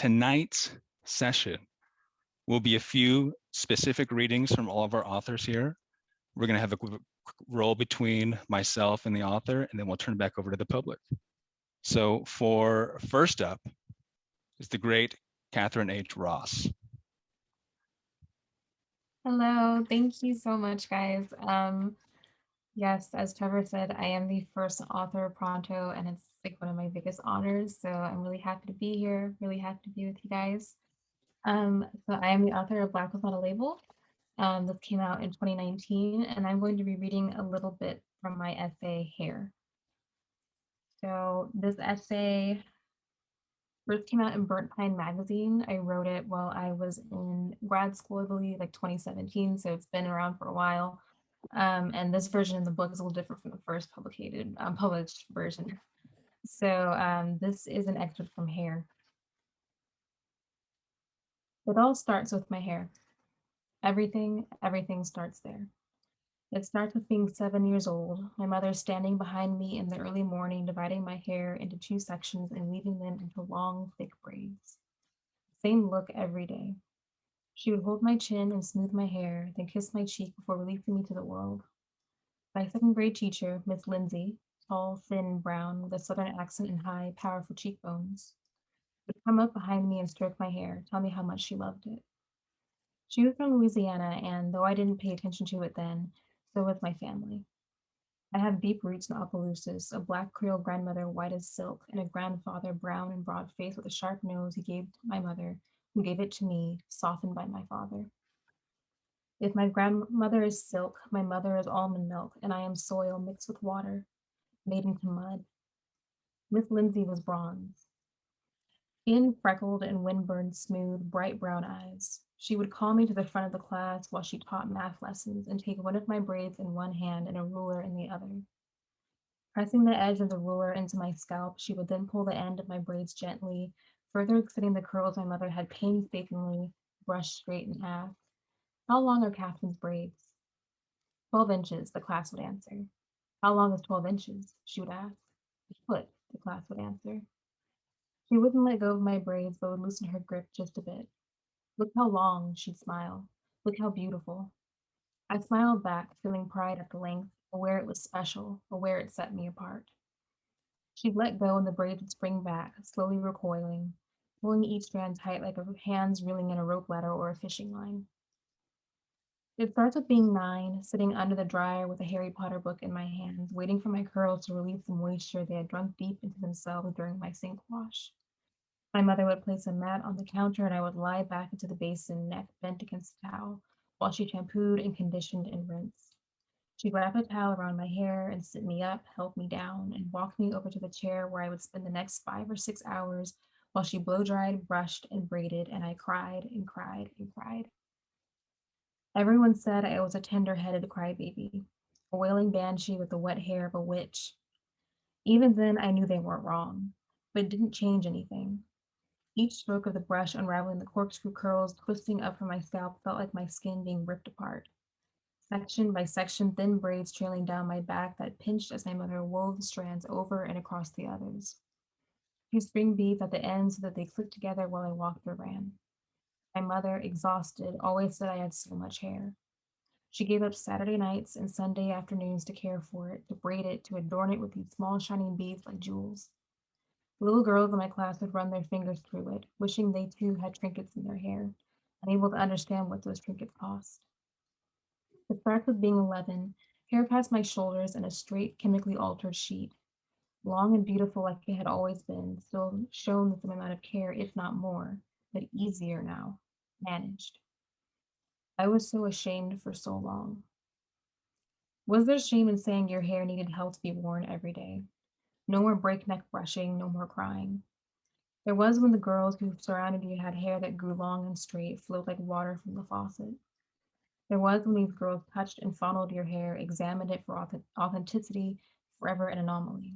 tonight's session will be a few specific readings from all of our authors here. We're going to have a quick roll between myself and the author, and then we'll turn it back over to the public. So for first up is the great Catherine H. Ross. Hello, thank you so much, guys. Yes, as Trevor said, I am the first author of Pronto, and it's like one of my biggest honors. So I'm really happy to be here, really happy to be with you guys. So I am the author of Black Without a Label. This came out in 2019, and I'm going to be reading a little bit from my essay, Hair. So this essay first came out in Burnt Pine magazine. I wrote it while I was in grad school, I believe, like 2017. So it's been around for a while. And this version of the book is a little different from the first published version. So this is an excerpt from Hair. It all starts with my hair. Everything starts there. It starts with being 7 years old, my mother standing behind me in the early morning, dividing my hair into two sections and weaving them into long, thick braids. Same look every day. She would hold my chin and smooth my hair, then kiss my cheek before releasing me to the world. My second grade teacher, Miss Lindsay, tall, thin, brown, with a southern accent and high, powerful cheekbones, would come up behind me and stroke my hair, tell me how much she loved it. She was from Louisiana, and though I didn't pay attention to it then, so was my family. I have deep roots in Opelousas, a black Creole grandmother white as silk, and a grandfather brown and broad-faced with a sharp nose he gave to my mother, who gave it to me, softened by my father. If my grandmother is silk, my mother is almond milk, and I am soil mixed with water, made into mud. Miss Lindsay was bronze. Skin freckled and windburned smooth, bright brown eyes. She would call me to the front of the class while she taught math lessons and take one of my braids in one hand and a ruler in the other. Pressing the edge of the ruler into my scalp, she would then pull the end of my braids gently, further extending the curls my mother had painstakingly brushed straight and asked, "How long are Catherine's braids?" 12 inches, the class would answer. "How long is 12 inches?" she would ask. "A foot," the class would answer. She wouldn't let go of my braids, but would loosen her grip just a bit. "Look how long," she'd smile. "Look how beautiful." I smiled back, feeling pride at the length, aware it was special, aware it set me apart. She'd let go and the braids would spring back, slowly recoiling, pulling each strand tight like a hands reeling in a rope ladder or a fishing line. It starts with being 9, sitting under the dryer with a Harry Potter book in my hands, waiting for my curls to release the moisture they had drunk deep into themselves during my sink wash. My mother would place a mat on the counter and I would lie back into the basin, neck bent against the towel, while she shampooed and conditioned and rinsed. She'd wrap a towel around my hair and sit me up, help me down, and walk me over to the chair where I would spend the next 5 or 6 hours while she blow dried, brushed, and braided, and I cried and cried and cried. Everyone said I was a tender-headed crybaby, a wailing banshee with the wet hair of a witch. Even then, I knew they weren't wrong, but it didn't change anything. Each stroke of the brush unraveling the corkscrew curls twisting up from my scalp felt like my skin being ripped apart. Section by section, thin braids trailing down my back that pinched as my mother wove the strands over and across the others. She string beads at the ends so that they clicked together while I walked or ran. My mother, exhausted, always said I had so much hair. She gave up Saturday nights and Sunday afternoons to care for it, to braid it, to adorn it with these small shining beads like jewels. Little girls in my class would run their fingers through it, wishing they too had trinkets in their hair, unable to understand what those trinkets cost. It starts with being 11, hair past my shoulders and a straight, chemically altered sheet, long and beautiful like it had always been, still shown with some amount of care, if not more, but easier now, managed. I was so ashamed for so long. Was there shame in saying your hair needed help to be worn every day? No more breakneck brushing, no more crying. There was when the girls who surrounded you had hair that grew long and straight, flowed like water from the faucet. There was when these girls touched and fondled your hair, examined it for authenticity, forever an anomaly.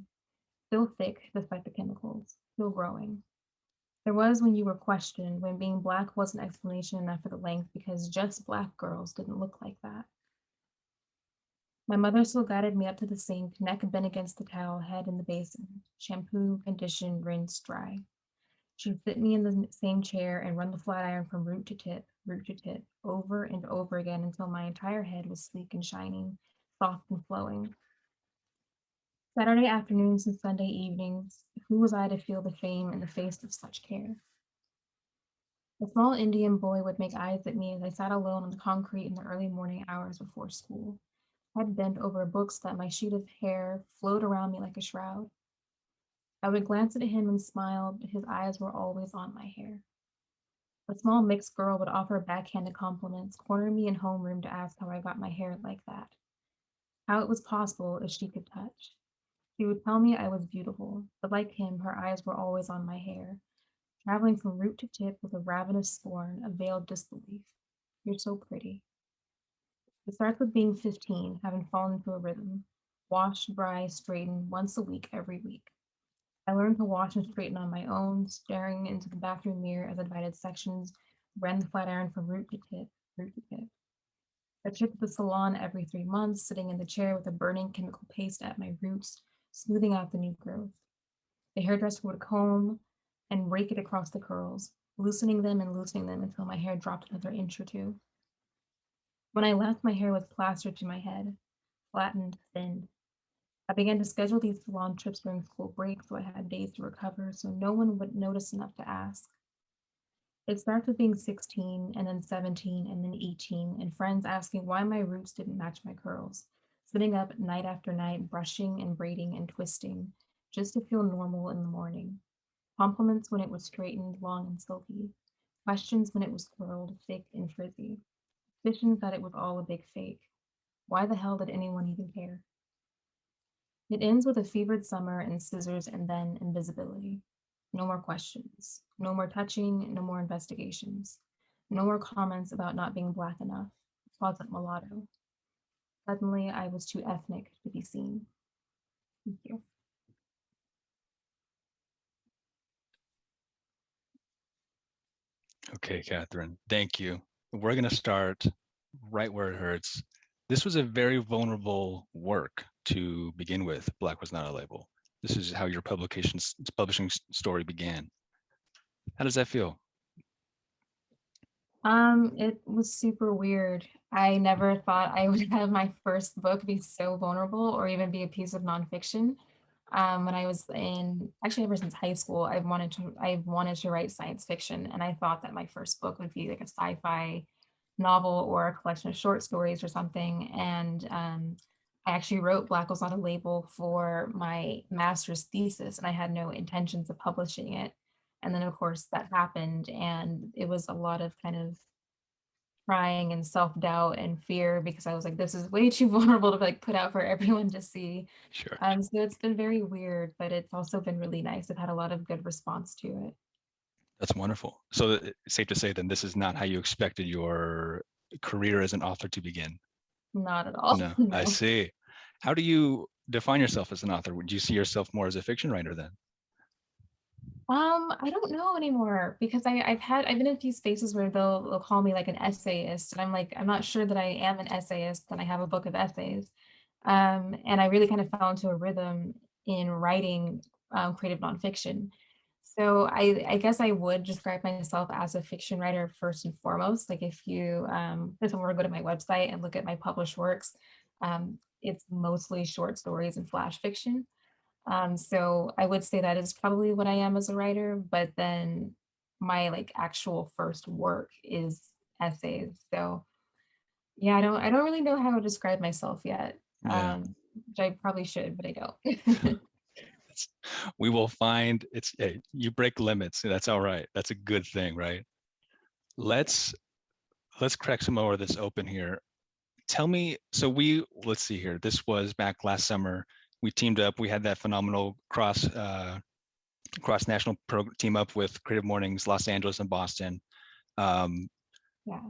Still thick, despite the chemicals, still growing. There was when you were questioned, when being Black wasn't explanation enough for the length because just Black girls didn't look like that. My mother still guided me up to the sink, neck bent against the towel, head in the basin, shampoo, condition, rinse, dry. She'd sit me in the same chair and run the flat iron from root to tip, over and over again until my entire head was sleek and shining, soft and flowing. Saturday afternoons and Sunday evenings, who was I to feel the shame in the face of such care? A small Indian boy would make eyes at me as I sat alone on the concrete in the early morning hours before school, head bent over a book so that my sheet of hair flowed around me like a shroud. I would glance at him and smile, but his eyes were always on my hair. A small mixed girl would offer backhanded compliments, corner me in homeroom to ask how I got my hair like that, how it was possible if she could touch. She would tell me I was beautiful, but like him, her eyes were always on my hair, traveling from root to tip with a ravenous scorn, a veiled disbelief. You're so pretty. It starts with being 15, having fallen into a rhythm. Wash, dry, straighten once a week, every week. I learned to wash and straighten on my own, staring into the bathroom mirror as I divided sections, ran the flat iron from root to tip. A trip to the salon every 3 months, sitting in the chair with a burning chemical paste at my roots, smoothing out the new growth. The hairdresser would comb and rake it across the curls, loosening them until my hair dropped another inch or two. When I left, my hair was plastered to my head, flattened, thinned. I began to schedule these salon trips during school break so I had days to recover so no one would notice enough to ask. It starts with being 16 and then 17 and then 18 and friends asking why my roots didn't match my curls, sitting up night after night, brushing and braiding and twisting just to feel normal in the morning. Compliments when it was straightened, long and silky. Questions when it was curled, thick and frizzy. Suspicions that it was all a big fake. Why the hell did anyone even care? It ends with a fevered summer and scissors and then invisibility. No more questions. No more touching. No more investigations. No more comments about not being black enough. Closet mulatto. Suddenly, I was too ethnic to be seen. Thank you. Okay, Catherine, thank you. We're going to start right where it hurts. This was a very vulnerable work to begin with. Black was not a label. This is how your publishing story began. How does that feel? It was super weird. I never thought I would have my first book be so vulnerable or even be a piece of nonfiction. When I was in actually ever since high school, I've wanted to write science fiction, and I thought that my first book would be like a sci-fi novel or a collection of short stories or something. And I actually wrote Black was not a label for my master's thesis, and I had no intentions of publishing it. And then of course that happened, and it was a lot of kind of crying and self-doubt and fear because I was like, this is way too vulnerable to like put out for everyone to see. Sure. So it's been very weird, but it's also been really nice. I've had a lot of good response to it. That's wonderful. So it's safe to say then this is not how you expected your career as an author to begin. Not at all. No, I No. see. How do you define yourself as an author? Would you see yourself more as a fiction writer then? I don't know anymore because I've been in a few spaces where they'll call me like an essayist, and I'm like, I'm not sure that I am an essayist, but I have a book of essays. And I really kind of fell into a rhythm in writing creative nonfiction. So I guess I would describe myself as a fiction writer first and foremost. Like if someone were to go to my website and look at my published works, it's mostly short stories and flash fiction. So I would say that is probably what I am as a writer, but then my like actual first work is essays. So yeah, I don't really know how to describe myself yet. Yeah. Which I probably should, but I don't. We will find it's hey, you break limits. That's all right. That's a good thing, right? Let's let's crack some more of this open here. Tell me, so let's see here. This was back last summer. We teamed up. We had that phenomenal cross national team up with Creative Mornings, Los Angeles and Boston. Um, Yeah.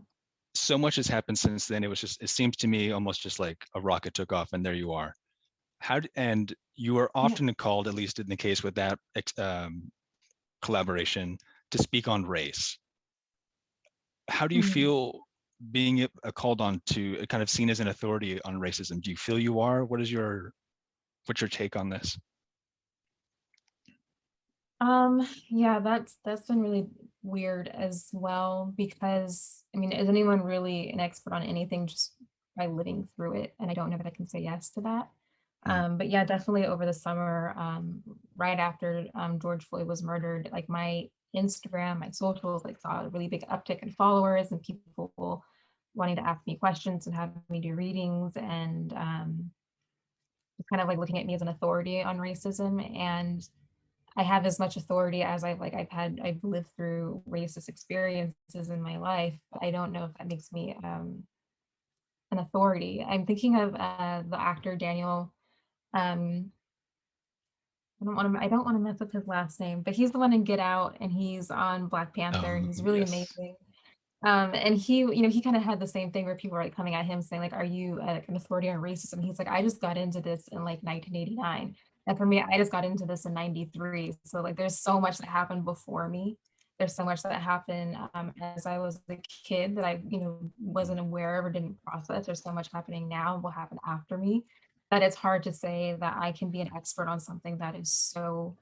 so much has happened since then. It seems to me almost just like a rocket took off and there you are. And you are Yeah. often called, at least in the case with that collaboration, to speak on race. How do you Mhm. feel being called on to kind of seen as an authority on racism? Do you feel you are? What's your take on this? Yeah, that's been really weird as well because I mean, is anyone really an expert on anything just by living through it? And I don't know that I can say yes to that. Mm, But yeah, definitely over the summer, right after George Floyd was murdered, like my Instagram, my socials, like saw a really big uptick in followers and people wanting to ask me questions and have me do readings and kind of like looking at me as an authority on racism. And I have as much authority as I've lived through racist experiences in my life. I don't know if that makes me an authority. I'm thinking of the actor Daniel. Um, I don't want to mess up his last name, but he's the one in Get Out, and he's on Black Panther, and oh, he's really yes. amazing. And he, he kind of had the same thing where people were like coming at him saying like, "Are you like an authority on racism?" He's like, "I just got into this in like 1989, and for me, I just got into this in '93. So like, there's so much that happened before me. There's so much that happened as I was a kid that I, wasn't aware of or didn't process. There's so much happening now and will happen after me that it's hard to say that I can be an expert on something that is so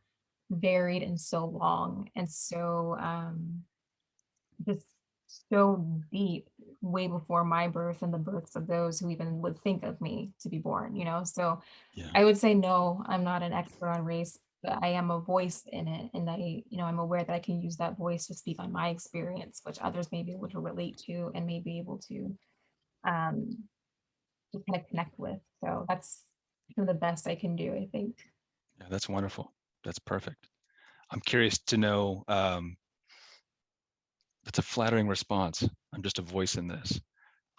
varied and so long and so just so deep way before my birth and the births of those who even would think of me to be born. So Yeah. I would say no, I'm not an expert on race, but I am a voice in it. And I'm aware that I can use that voice to speak on my experience, which others may be able to relate to and may be able to um just kind of connect with. So that's kind of the best I can do, I think. Yeah, that's wonderful. That's perfect. I'm curious to know, that's a flattering response. I'm just a voice in this.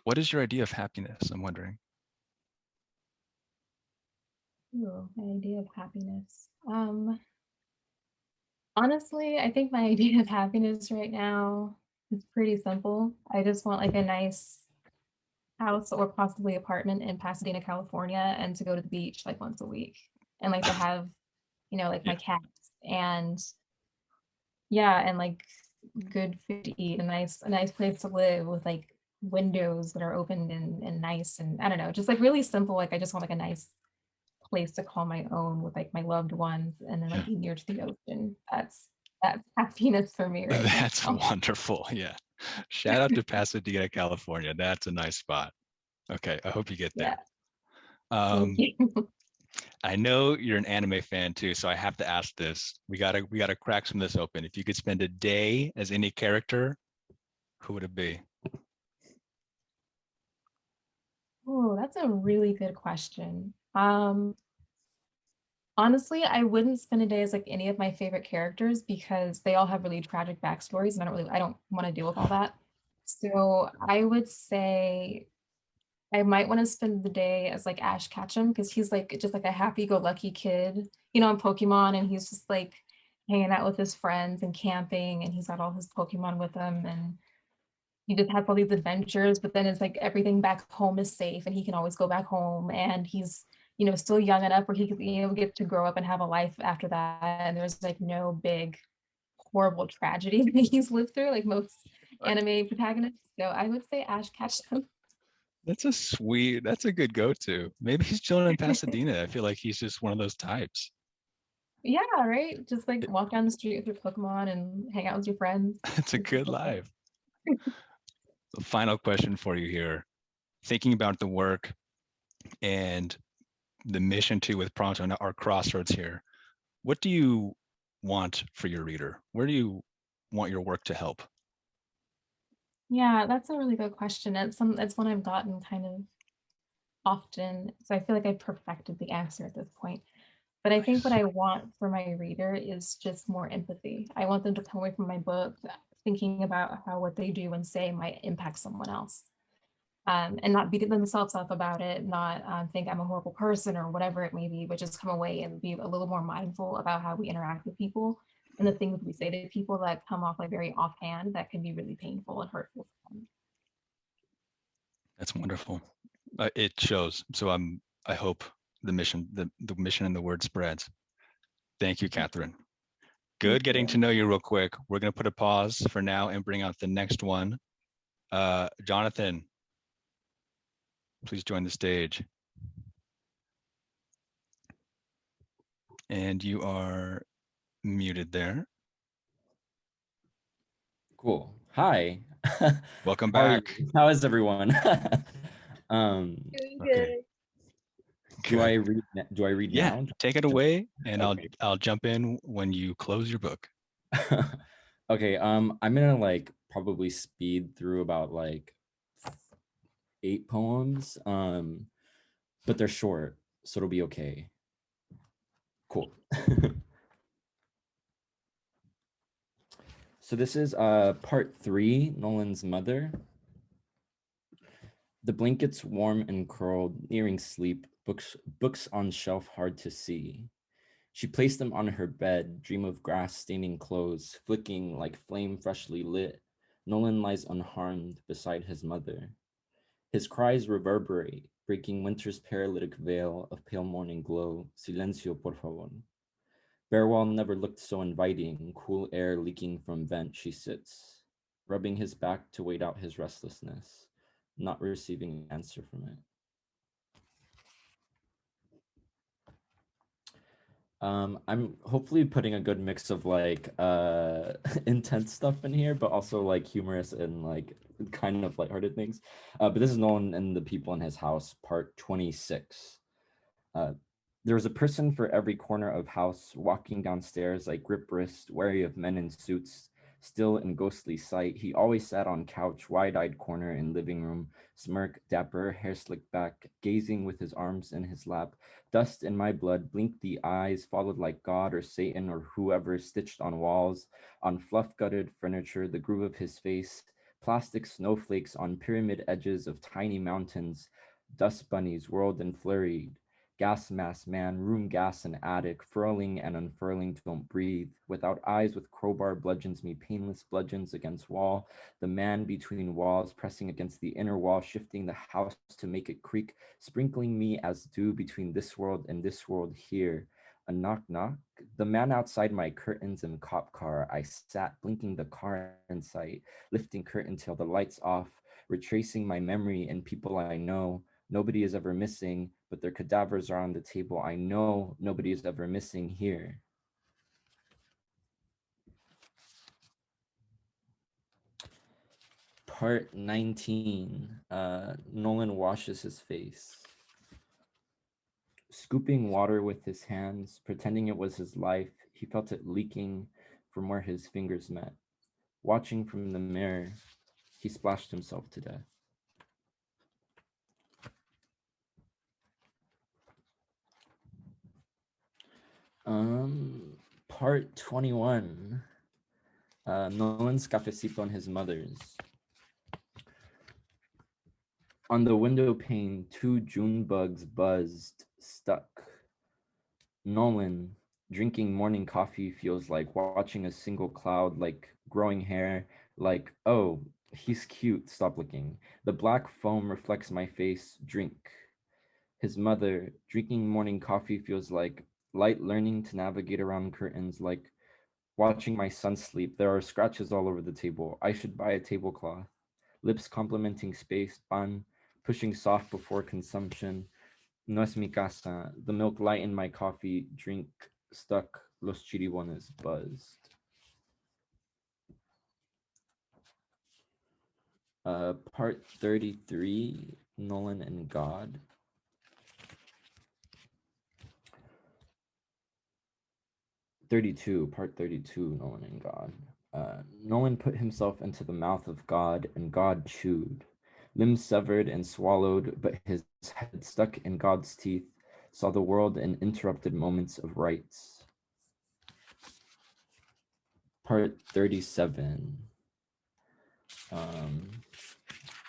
What is your idea of happiness? I'm wondering. Ooh, my idea of happiness. Honestly, I think my idea of happiness right now is pretty simple. I just want like a nice house or possibly apartment in Pasadena, California, and to go to the beach like once a week and like to have, like Yeah. my cats and yeah, and like good food to eat, a nice place to live with like windows that are open and nice and I don't know, just like really simple. Like I just want like a nice place to call my own with like my loved ones and then like Yeah. be near to the ocean. That's happiness for me right That's now. wonderful. Yeah. Shout out to Pasadena, California. That's a nice spot. Okay. I hope you get Yeah, there. thank Um, you. I know you're an anime fan too, so I have to ask this. We gotta crack some of this open. If you could spend a day as any character, who would it be? Oh, that's a really good question. Honestly, I wouldn't spend a day as like any of my favorite characters because they all have really tragic backstories and I don't want to deal with all that. So I would say I might want to spend the day as like Ash Ketchum because he's like just like a happy-go-lucky kid, on Pokemon, and he's just like hanging out with his friends and camping, and he's got all his Pokemon with him, and he just has all these adventures. But then it's like everything back home is safe, and he can always go back home, and he's still young enough where he could get to grow up and have a life after that, and there's like no big horrible tragedy that he's lived through like most Uh, anime protagonists. So I would say Ash Ketchum. that's a good go-to. Maybe he's chilling in Pasadena. I feel like he's just one of those types. Yeah, right? Just like walk down the street with your Pokemon and hang out with your friends. It's a It's just good life. So final question for you here. Thinking about the work and the mission too with Pronto and our crossroads here, what do you want for your reader? Where do you want your work to help? Yeah, that's a really good question. It's one I've gotten kind of often. So I feel like I've perfected the answer at this point. But I think what Nice. I want for my reader is just more empathy. I want them to come away from my book thinking about how what they do and say might impact someone else. And not beat themselves up about it, not think I'm a horrible person or whatever it may be, but just come away and be a little more mindful about how we interact with people and the things we say to people that come off like very offhand that can be really painful and hurtful for them. That's wonderful. It shows. So I hope the mission and the word spreads. Thank you, Catherine. Thank Good getting to you. know you real quick. We're going to put a pause for now and bring out the next one. Jonathan, please join the stage. And you are muted there. Cool. Hi. Welcome How are you? back. How is everyone? um, Doing Okay, good. do I good. read? Do I read Yeah, now? take it away, and Okay. I'll jump in when you close your book. Okay. I'm gonna like probably speed through about like 8 poems. But they're short, so it'll be okay. Cool. So this is part 3, Nolan's mother. The blankets warm and curled, nearing sleep, books on shelf hard to see. She placed them on her bed, dream of grass staining clothes, flicking like flame freshly lit. Nolan lies unharmed beside his mother. His cries reverberate, breaking winter's paralytic veil of pale morning glow. Silencio, por favor. Bearwall never looked so inviting, cool air leaking from vent. She sits, rubbing his back to wait out his restlessness, not receiving an answer from it. I'm hopefully putting a good mix of like intense stuff in here, but also like humorous and like kind of lighthearted things. But this is Nolan and the People in His House, part 26. There was a person for every corner of house, walking downstairs like grip wrist, wary of men in suits, still in ghostly sight. He always sat on couch, wide-eyed corner in living room, smirk, dapper, hair slicked back, gazing with his arms in his lap. Dust in my blood, blinked the eyes, followed like God or Satan or whoever, stitched on walls, on fluff-gutted furniture, the groove of his face, plastic snowflakes on pyramid edges of tiny mountains, dust bunnies whirled and flurried. Gas mask man, room gas and attic, furling and unfurling, don't breathe. Without eyes, with crowbar bludgeons me, painless bludgeons against wall. The man between walls, pressing against the inner wall, shifting the house to make it creak, sprinkling me as dew between this world and this world here. A knock knock. The man outside my curtains and cop car. I sat blinking the car in sight, lifting curtain till the lights off, retracing my memory and people I know. Nobody is ever missing, but their cadavers are on the table. I know nobody is ever missing here. Part 19. Nolan washes his face. Scooping water with his hands, pretending it was his life, he felt it leaking from where his fingers met. Watching from the mirror, he splashed himself to death. Part 21. Nolan's cafecito and his mother's. On the window pane, 2 June bugs buzzed, stuck. Nolan, drinking morning coffee feels like watching a single cloud, like growing hair, like, oh, he's cute, stop looking. The black foam reflects my face, drink. His mother, drinking morning coffee feels like light learning to navigate around curtains, like watching my son sleep. There are scratches all over the table. I should buy a tablecloth. Lips complementing space, pan, pushing soft before consumption. No es mi casa. The milk light in my coffee, drink stuck. Los chiribones buzzed. Part 33, Nolan and God. 32, part 32, Nolan and God. Nolan put himself into the mouth of God, and God chewed. Limbs severed and swallowed, but his head stuck in God's teeth, saw the world in interrupted moments of rights. Part 37.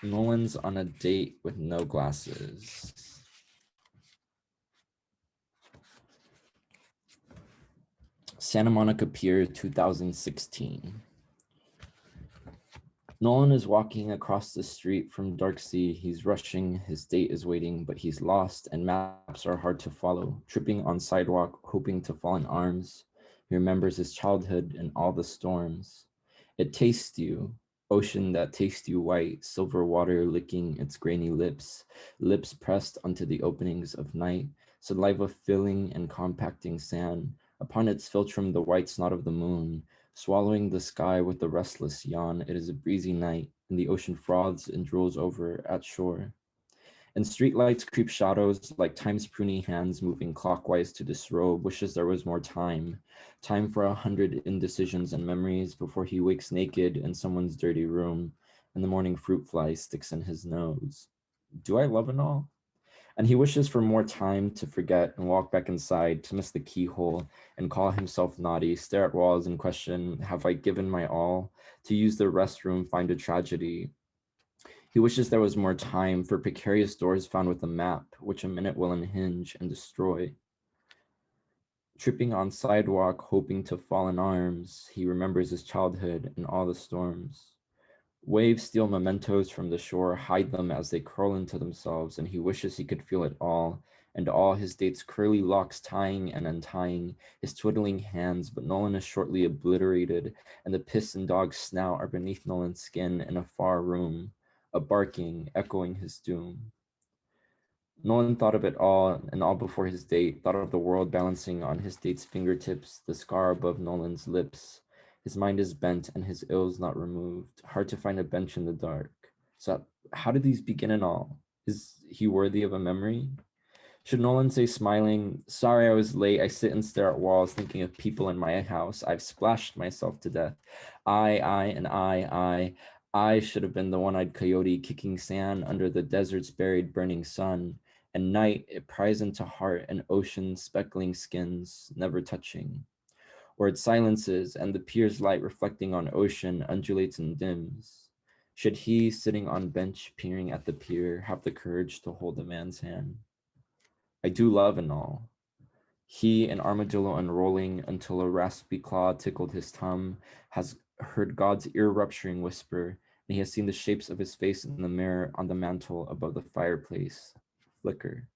Nolan's on a date with no glasses. Santa Monica Pier, 2016. Nolan is walking across the street from Dark Sea. He's rushing, his date is waiting, but he's lost and maps are hard to follow. Tripping on sidewalk, hoping to fall in arms. He remembers his childhood and all the storms. It tastes you, ocean that tastes you white, silver water licking its grainy lips, lips pressed onto the openings of night, saliva filling and compacting sand, Upon its philtrum the white snot of the moon, swallowing the sky with a restless yawn. It is a breezy night, and the ocean froths and drools over at shore. And streetlights creep shadows like time's pruny hands moving clockwise to disrobe, wishes there was more time. Time for 100 indecisions and memories before he wakes naked in someone's dirty room and the morning fruit fly sticks in his nose. Do I love it all? And he wishes for more time to forget and walk back inside to miss the keyhole and call himself naughty, stare at walls and question, have I given my all? To use the restroom, find a tragedy. He wishes there was more time for precarious doors found with a map, which a minute will unhinge and destroy. Tripping on sidewalk, hoping to fall in arms, he remembers his childhood and all the storms. Waves steal mementos from the shore, hide them as they curl into themselves, and he wishes he could feel it all, and all his date's curly locks tying and untying, his twiddling hands, but Nolan is shortly obliterated, and the piss and dog's snout are beneath Nolan's skin in a far room, a barking, echoing his doom. Nolan thought of it all, and all before his date, thought of the world balancing on his date's fingertips, the scar above Nolan's lips. His mind is bent and his ills not removed. Hard to find a bench in the dark. So how did these begin and all? Is he worthy of a memory? Should Nolan say smiling, sorry I was late, I sit and stare at walls thinking of people in my house, I've splashed myself to death. I should have been the one-eyed coyote kicking sand under the desert's buried burning sun. And night it pries into heart and ocean speckling skins, never touching. Or it silences and the pier's light reflecting on ocean undulates and dims. Should he, sitting on bench peering at the pier, have the courage to hold a man's hand? I do love and all. He, an armadillo unrolling until a raspy claw tickled his tongue, has heard God's ear-rupturing whisper, and he has seen the shapes of his face in the mirror on the mantle above the fireplace flicker.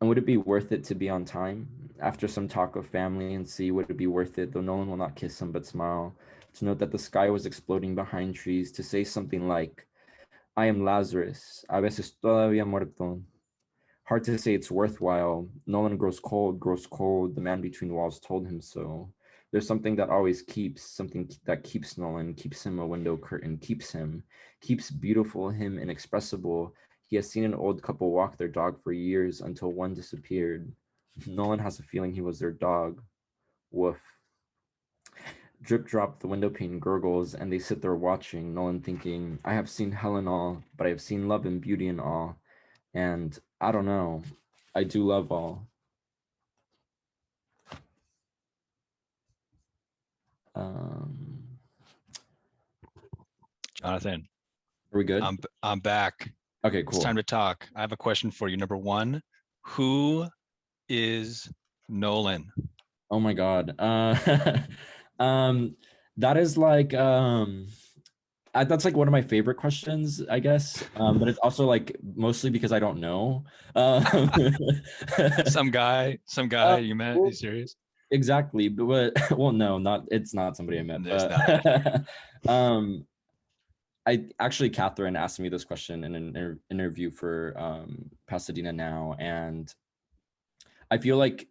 And would it be worth it to be on time? After some talk of family and see, would it be worth it, though no one will not kiss him but smile, to note that the sky was exploding behind trees, to say something like, I am Lazarus, a veces todavía muerto. Hard to say it's worthwhile. Nolan grows cold. The man between walls told him so. There's something that always keeps, something that keeps Nolan, keeps him a window curtain, keeps beautiful him inexpressible. He has seen an old couple walk their dog for years until one disappeared. Nolan has a feeling he was their dog. Woof. Drip drop, the window pane gurgles, and they sit there watching, Nolan thinking, I have seen hell and all, but I have seen love and beauty and all. And I don't know, I do love all. Jonathan, Are we good? I'm back. Okay, It's cool. time to talk. I have a question for you. Number one, who is Nolan? Oh my God. That is like that's like one of my favorite questions, I guess. But it's also like mostly because I don't know. Some guy you met? Are Well, you serious? exactly. But well, no, it's not somebody I met. There's But I actually, Catherine asked me this question in an interview for Pasadena Now, and I feel like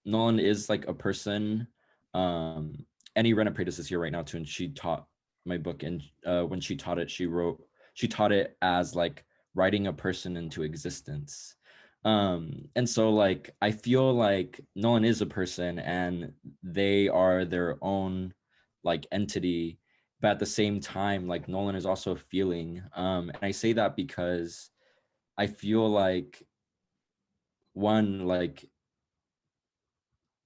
Nolan is like a person. Annie Rena Pratis is here right now too, and she taught my book. And when she taught it, she taught it as like writing a person into existence. And so like I feel like Nolan is a person, and they are their own like entity. But at the same time, like Nolan is also a feeling. And I say that because I feel like one like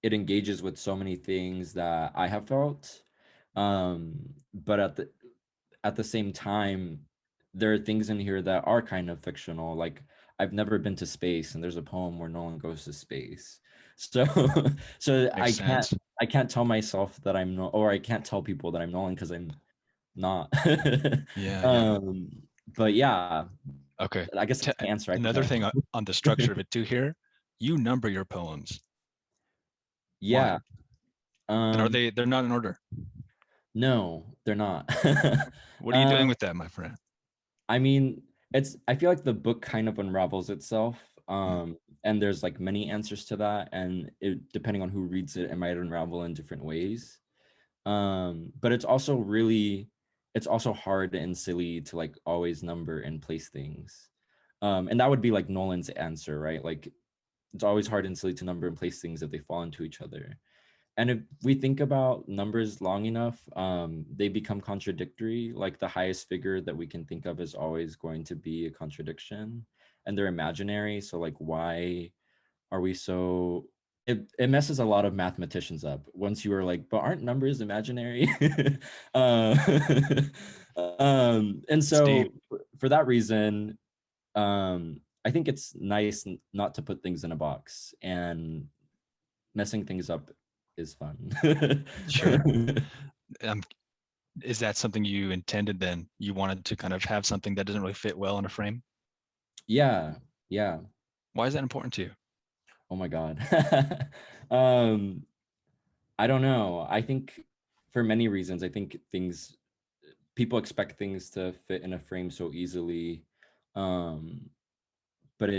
it engages with so many things that I have felt. But at the same time, there are things in here that are kind of fictional. Like I've never been to space, and there's a poem where Nolan goes to space. So so Makes sense. I can't tell myself that I'm not, or I can't tell people that I'm Nolan because I'm not. Yeah. But yeah, Okay. I guess that's the answer. I don't Another know. thing on the structure of it too here, you number your poems. Yeah. Why? And are they're not in order? No, they're not. What are you doing with that, my friend? I mean, I feel like the book kind of unravels itself. And and there's like many answers to that, and depending on who reads it, it might unravel in different ways. But it's also hard and silly to like always number and place things. And that would be like Nolan's answer, right? Like it's always hard and silly to number and place things if they fall into each other. And if we think about numbers long enough, they become contradictory. Like the highest figure that we can think of is always going to be a contradiction, and they're imaginary. So like, why are we so? It messes a lot of mathematicians up once you are like, but aren't numbers imaginary? uh, and Steve, so for that reason, I think it's nice not to put things in a box, and messing things up is fun. sure. Um, is that something you intended then? You wanted to kind of have something that doesn't really fit well in a frame? Yeah, yeah. Why is that important to you? Oh my God. um, I don't know. I think for many reasons, I think people expect things to fit in a frame so easily. Um, but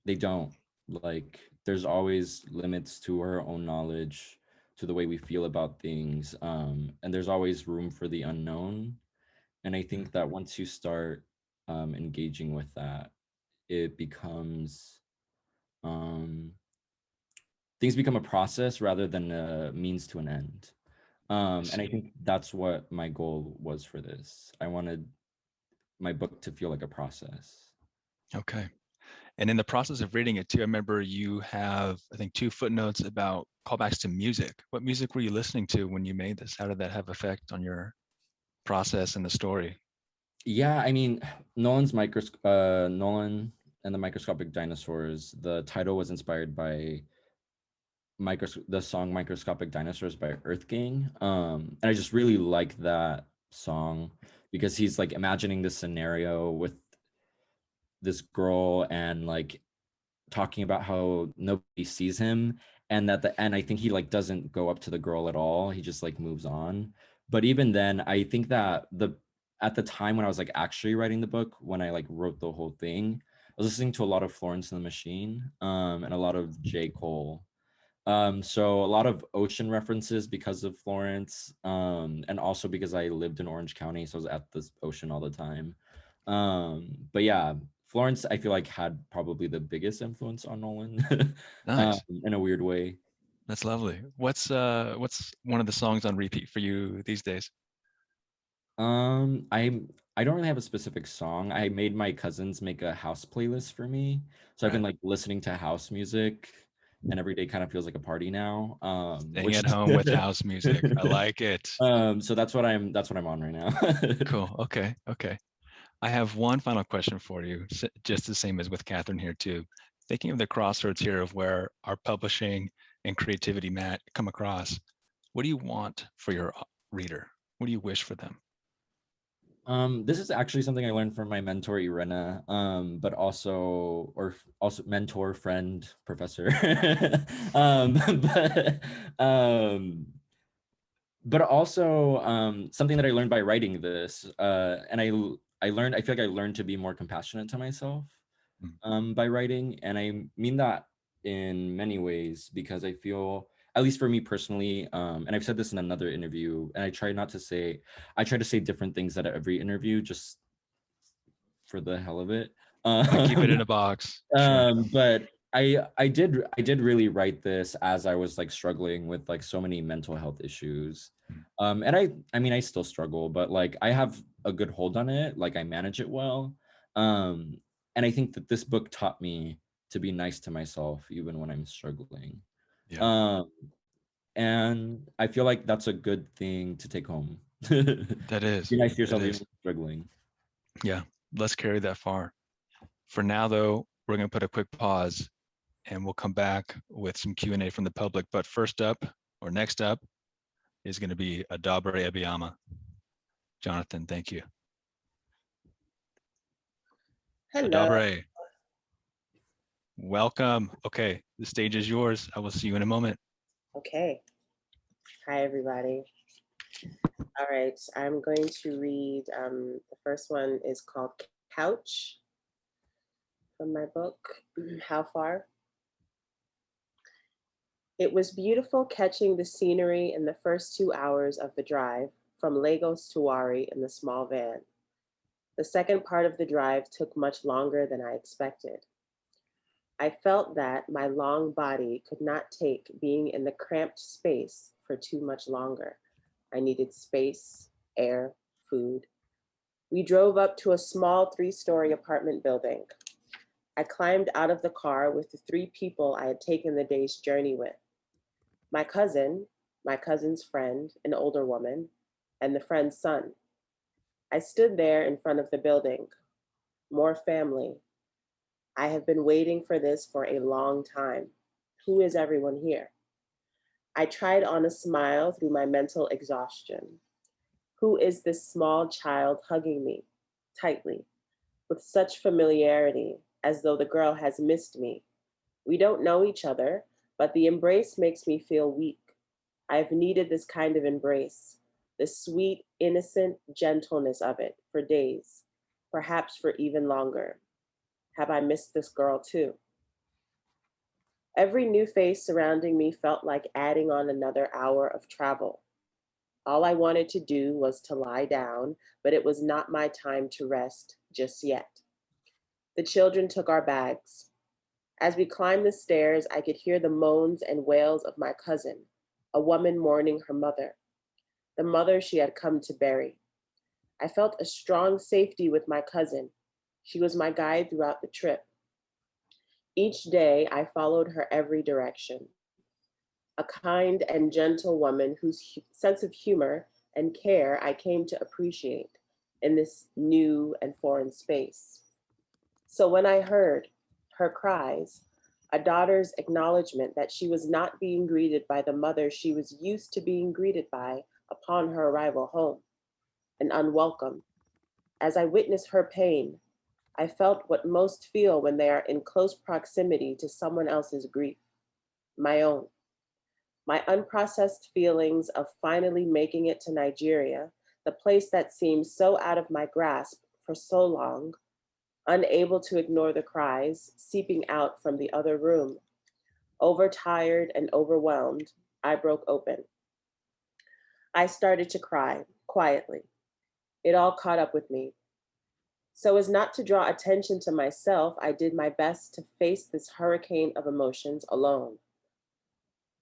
they don't. Like there's always limits to our own knowledge, to the way we feel about things. And there's always room for the unknown. And I Mm, think that once you start engaging with that, it becomes um, things become a process rather than a means to an end. I And I see. think that's what my goal was for this. I wanted my book to feel like a process. Okay. And in the process of reading it too, I remember you have, I think, 2 footnotes about callbacks to music. What music were you listening to when you made this? How did that have effect on your process and the story? Yeah, I mean, Nolan and the Microscopic Dinosaurs. The title was inspired by the song "Microscopic Dinosaurs" by Earth Gang. And I just really like that song because he's like imagining this scenario with this girl and like talking about how nobody sees him, and at the end I think he like doesn't go up to the girl at all, he just like moves on. But even then I think that at the time when I was like actually writing the book, when I like wrote the whole thing, I was listening to a lot of Florence and the Machine, and a lot of J. Cole. So a lot of ocean references because of Florence, and also because I lived in Orange County, so I was at the ocean all the time. But yeah, Florence, I feel like had probably the biggest influence on Nolan, Nice. in a weird way. That's lovely. What's one of the songs on repeat for you these days? I don't really have a specific song. I made my cousins make a house playlist for me, so I've been Right. like listening to house music, and every day kind of feels like a party now. Staying Which at home with house music. I like it. so that's what I'm on right now. Cool. Okay. Okay. I have one final question for you, just the same as with Catherine here too. Thinking of the crossroads here of where our publishing and creativity come across, what do you want for your reader? What do you wish for them? This is actually something I learned from my mentor Irena, but also mentor, friend, professor. um, but um, but also something that I learned by writing this, and I feel like I learned to be more compassionate to myself Mm, by writing, and I mean that in many ways because I feel, at least for me personally, and I've said this in another interview, and I try to say different things at every interview just for the hell of it. Want to keep it in a box? Sure. But I did really write this as I was like struggling with like so many mental health issues. Mm, And I mean I still struggle, but like I have a good hold on it, like I manage it well. Um, and I think that this book taught me to be nice to myself even when I'm struggling. yeah, Um, and I feel like that's a good thing to take home. Be that is. nice to That yourself even is. when you're struggling. Yeah. Let's carry that far. For now, though, we're going to put a quick pause and we'll come back with some Q&A from the public. But first up, or next up, is going to be Adabre Abiyama. Jonathan, thank you. Hello. Adabre, welcome. Okay, the stage is yours. I will see you in a moment. Okay. Hi, everybody. All right. I'm going to read. The first one is called Couch from my book, How Far? It was beautiful catching the scenery in the first 2 hours of the drive from Lagos to Wari in the small van. The second part of the drive took much longer than I expected. I felt that my long body could not take being in the cramped space for too much longer. I needed space, air, food. We drove up to a small 3-story apartment building. I climbed out of the car with the 3 people I had taken the day's journey with: my cousin, my cousin's friend, an older woman, and the friend's son. I stood there in front of the building. More family. I have been waiting for this for a long time. Who is everyone here? I tried on a smile through my mental exhaustion. Who is this small child hugging me tightly, with such familiarity, as though the girl has missed me? We don't know each other, but the embrace makes me feel weak. I've needed this kind of embrace, the sweet, innocent gentleness of it for days, perhaps for even longer. Have I missed this girl too? Every new face surrounding me felt like adding on another hour of travel. All I wanted to do was to lie down, but it was not my time to rest just yet. The children took our bags. As we climbed the stairs, I could hear the moans and wails of my cousin, a woman mourning her mother, the mother she had come to bury. I felt a strong safety with my cousin. She was my guide throughout the trip. Each day, I followed her every direction. A kind and gentle woman whose sense of humor and care I came to appreciate in this new and foreign space. So when I heard her cries, a daughter's acknowledgement that she was not being greeted by the mother she was used to being greeted by upon her arrival home, and unwelcome, as I witnessed her pain, I felt what most feel when they are in close proximity to someone else's grief, my own. My unprocessed feelings of finally making it to Nigeria, the place that seemed so out of my grasp for so long, unable to ignore the cries seeping out from the other room. Overtired and overwhelmed, I broke open. I started to cry quietly. It all caught up with me. So as not to draw attention to myself, I did my best to face this hurricane of emotions alone,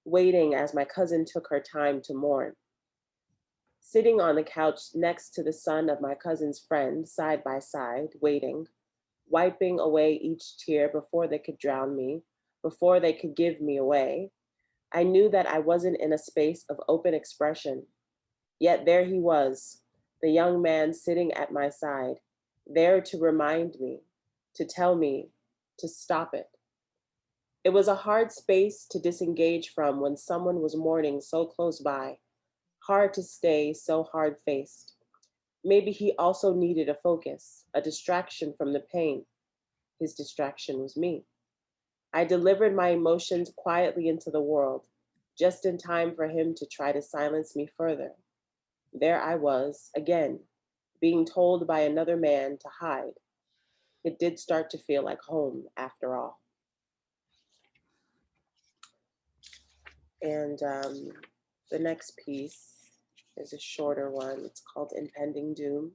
waiting as my cousin took her time to mourn. Sitting on the couch next to the son of my cousin's friend, side by side, waiting, wiping away each tear before they could drown me, before they could give me away, I knew that I wasn't in a space of open expression. Yet there he was, the young man sitting at my side, there to remind me, to tell me to stop it. It was a hard space to disengage from when someone was mourning so close by, hard to stay so hard faced. Maybe he also needed a focus, a distraction from the pain. His distraction was me. I delivered my emotions quietly into the world, just in time for him to try to silence me further. There I was, again, being told by another man to hide. It did start to feel like home after all. And the next piece is a shorter one. It's called Impending Doom.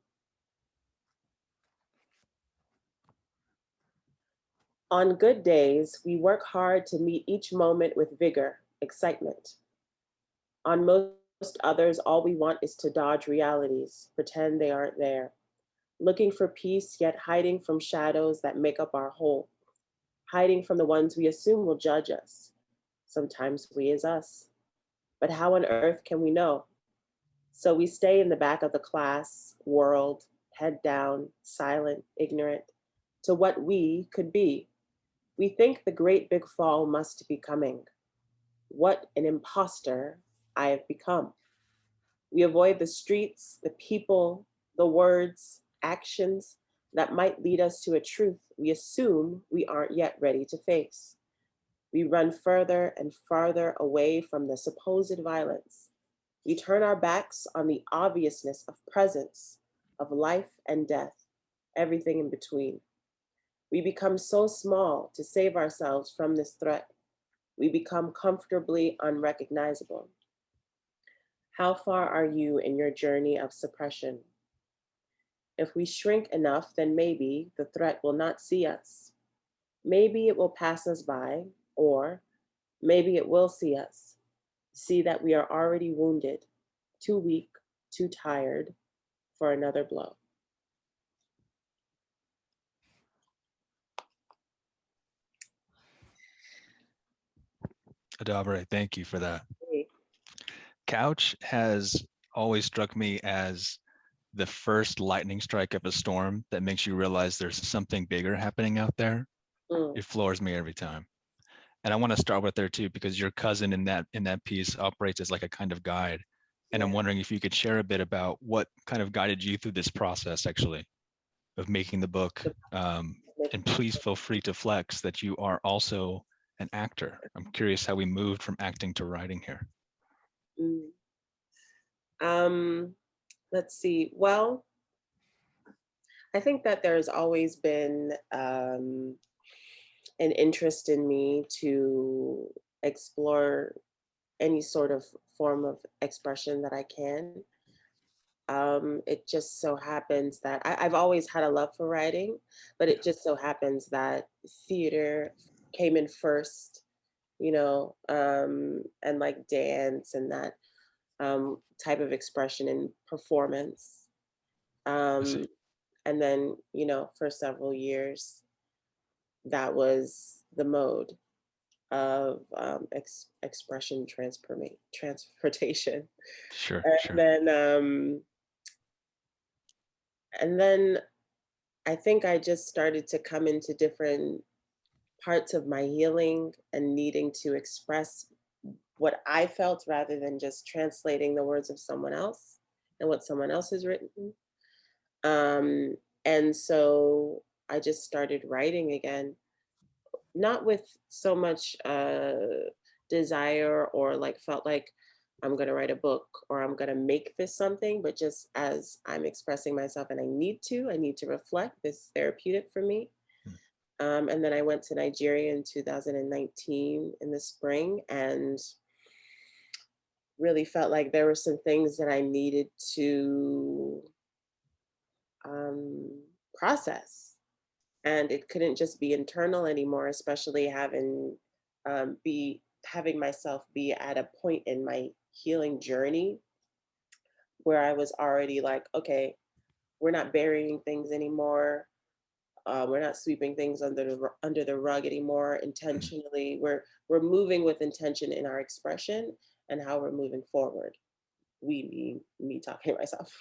On good days, we work hard to meet each moment with vigor, excitement. On most others, all we want is to dodge realities, pretend they aren't there, looking for peace, yet hiding from shadows that make up our whole, hiding from the ones we assume will judge us. Sometimes we is us. But how on earth can we know? So we stay in the back of the class, world, head down, silent, ignorant, to what we could be. We think the great big fall must be coming. What an imposter I have become. We avoid the streets, the people, the words, actions that might lead us to a truth we assume we aren't yet ready to face. We run further and farther away from the supposed violence. We turn our backs on the obviousness of presence, of life and death, everything in between. We become so small to save ourselves from this threat. We become comfortably unrecognizable. How far are you in your journey of suppression? If we shrink enough, then maybe the threat will not see us. Maybe it will pass us by, or maybe it will see us, see that we are already wounded, too weak, too tired for another blow. Adabre, thank you for that. Hey. Couch has always struck me as the first lightning strike of a storm that makes you realize there's something bigger happening out there. Mm, It floors me every time. And I want to start with there too, because your cousin in that piece operates as like a kind of guide. And I'm yeah. wondering if you could share a bit about what kind of guided you through this process actually of making the book. And please feel free to flex that you are also an actor. I'm curious how we moved from acting to writing here. Mm. Let's see. Well, I think that there's always been an interest in me to explore any sort of form of expression that I can. It just so happens that I've always had a love for writing, but it just so happens that theater came in first, and like dance and that type of expression and performance. I see. And then, for several years, that was the mode of expression transportation. Sure, And sure. then I think I just started to come into different parts of my healing and needing to express what I felt rather than just translating the words of someone else and what someone else has written. Um, and so I just started writing again, not with so much desire or like felt like I'm going to write a book or I'm going to make this something, but just as I'm expressing myself and I need to reflect this therapeutic for me. Mm. And then I went to Nigeria in 2019 in the spring and really felt like there were some things that I needed to um, process. And it couldn't just be internal anymore, especially having myself be at a point in my healing journey where I was already like, okay, we're not burying things anymore. We're not sweeping things under the rug anymore Mm. intentionally. We're moving with intention in our expression and how we're moving forward. Me talking to myself.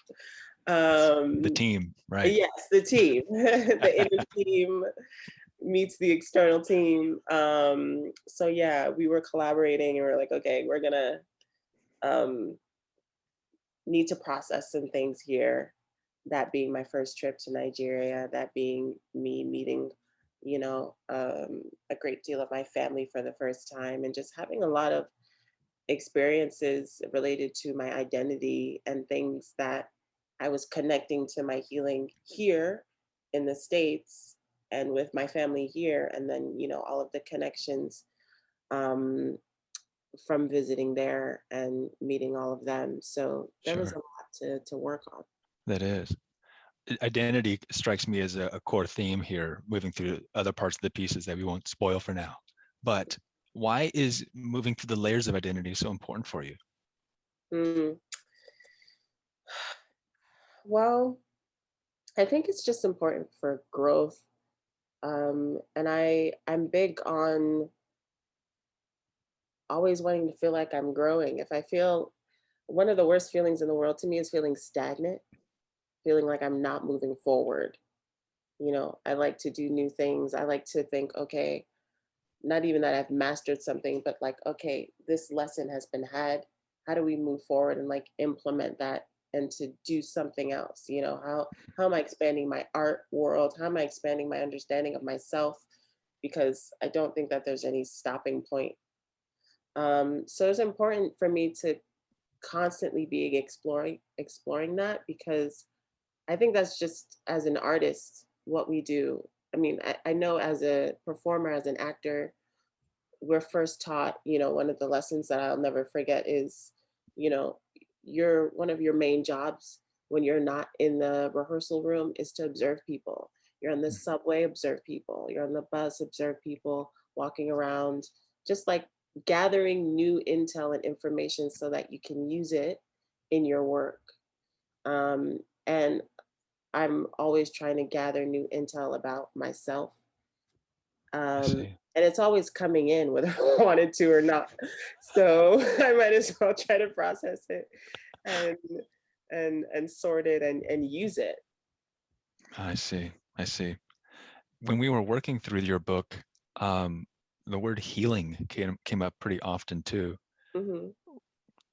The team, right? Yes, the team, the inner team meets the external team. So yeah, we were collaborating and we're like, okay, we're gonna um, need to process some things here. That being my first trip to Nigeria, that being me meeting, a great deal of my family for the first time, and just having a lot of experiences related to my identity and things that I was connecting to my healing here in the States and with my family here. And then, all of the connections um, from visiting there and meeting all of them. So there was a Sure. lot to work on. That is. Identity strikes me as a core theme here, moving through other parts of the pieces that we won't spoil for now. But why is moving through the layers of identity so important for you? Mm. Well, I think it's just important for growth. And I'm big on always wanting to feel like I'm growing. If I feel one of the worst feelings in the world to me is feeling stagnant, feeling like I'm not moving forward. I like to do new things. I like to think, okay, not even that I've mastered something, but like, okay, this lesson has been had. How do we move forward and like implement that and to do something else? How am I expanding my art world? How am I expanding my understanding of myself? Because I don't think that there's any stopping point. So it's important for me to constantly be exploring that because I think that's just as an artist what we do. I mean, I know as a performer, as an actor, we're first taught, one of the lessons that I'll never forget is, you know, one of your main jobs when you're not in the rehearsal room is to observe people. You're on the subway, observe people. You're on the bus, observe people walking around, just like gathering new intel and information so that you can use it in your work. And I'm always trying to gather new intel about myself. I see. And it's always coming in whether I wanted to or not. So I might as well try to process it and sort it and use it. I see. I see. When we were working through your book, the word healing came up pretty often too. Hmm.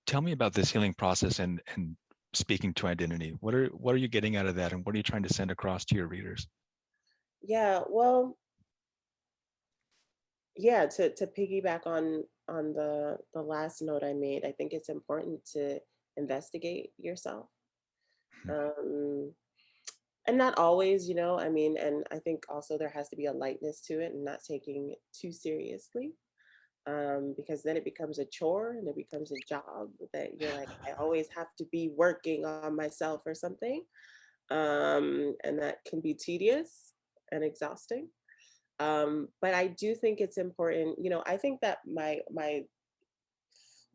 Tell me about this healing process and speaking to identity. What are you getting out of that, and what are you trying to send across to your readers? Yeah, well, yeah, to piggyback on the last note I made, I think it's important to investigate yourself. Um, and not always, I mean, and I think also there has to be a lightness to it and not taking it too seriously. Because then it becomes a chore and it becomes a job that you're like, I always have to be working on myself or something. And that can be tedious and exhausting. But I do think it's important. I think that my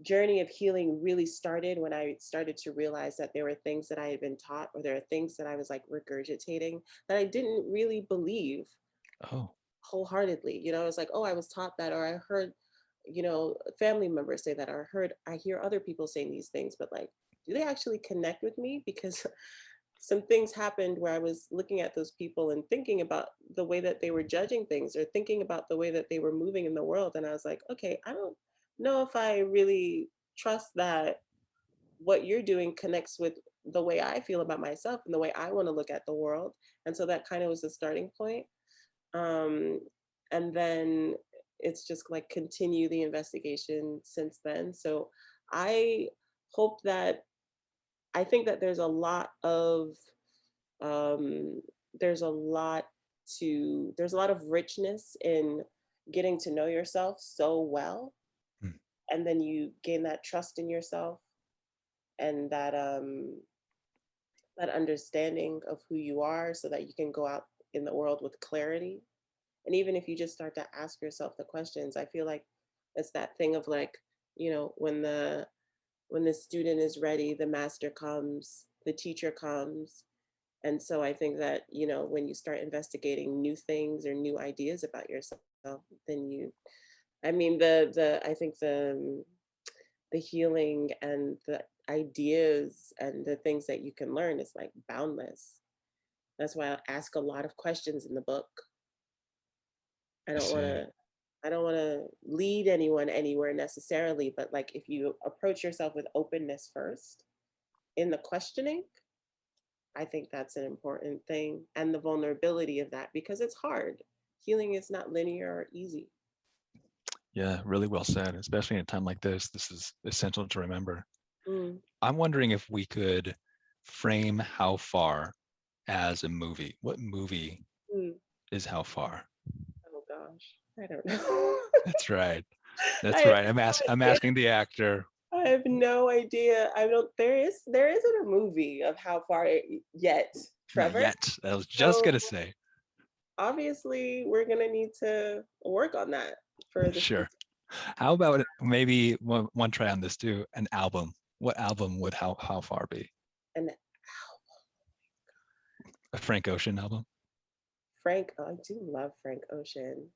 journey of healing really started when I started to realize that there were things that I had been taught, or there are things that I was like regurgitating that I didn't really believe Oh, wholeheartedly. It was like, oh, I was taught that, or I heard, family members say that, or I hear other people saying these things, but like, do they actually connect with me? Because some things happened where I was looking at those people and thinking about the way that they were judging things, or thinking about the way that they were moving in the world. And I was like, okay, I don't know if I really trust that what you're doing connects with the way I feel about myself and the way I want to look at the world. And so that kind of was the starting point. Um, and then it's just like continue the investigation since then. So I hope that I think that um, there's a lot there's a lot of richness in getting to know yourself so well, hmm, and then you gain that trust in yourself and that understanding of who you are, so that you can go out in the world with clarity. And even if you just start to ask yourself the questions, I feel like it's that thing of like, when the student is ready, the master comes, the teacher comes. And so I think that, when you start investigating new things or new ideas about yourself, then I mean, I think the healing and the ideas and the things that you can learn is like boundless. That's why I ask a lot of questions in the book. I I don't want see. to I don't want to lead anyone anywhere necessarily, but like if you approach yourself with openness first in the questioning, I think that's an important thing, and the vulnerability of that, because it's hard. Healing is not linear or easy. Yeah, really well said. Especially in a time like this, this is essential to remember. Mm, I'm wondering if we could frame How Far as a movie. What movie mm. is How Far? Oh gosh, I don't know. That's right. I That's have right. no I'm idea. asking the actor. I have no idea. I don't. There isn't a movie of How Far yet, Not Trevor. yet. I was just So gonna say. obviously, we're gonna need to work on that for the Sure. future. How about maybe one try on this too? An album. What album would How Far be? And A Frank Ocean album? Frank, oh, I do love Frank Ocean.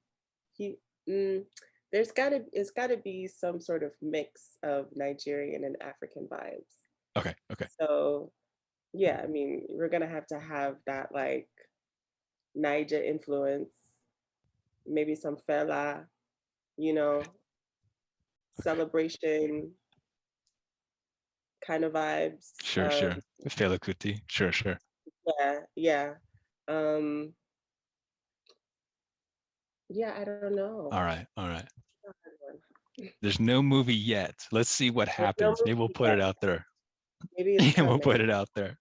He, mm, it's gotta be some sort of mix of Nigerian and African vibes. Okay. Okay. So yeah, I mean, we're gonna have to have that like Niger influence, maybe some fella, you know, celebration kind of vibes. Sure. Sure. Fela Kuti. Sure. Sure. Yeah, yeah. Um, yeah, I don't know. All right. All right. That's a hard one. There's no movie yet. Let's see what There's no happens. Maybe we'll movie put yet. it out there. Maybe it's We'll coming. put it out there.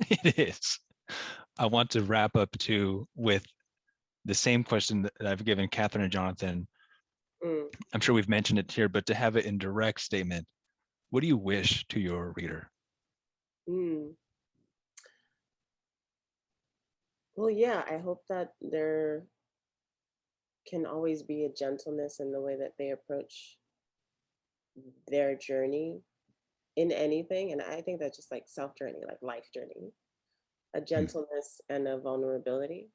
It is. I want to wrap up too with the same question that I've given Catherine and Jonathan. Mm, I'm sure we've mentioned it here, but to have it in direct statement, what do you wish to your reader? Well, yeah, I hope that there can always be a gentleness in the way that they approach their journey in anything. And I think that's just like self journey, like life journey, a gentleness and a vulnerability.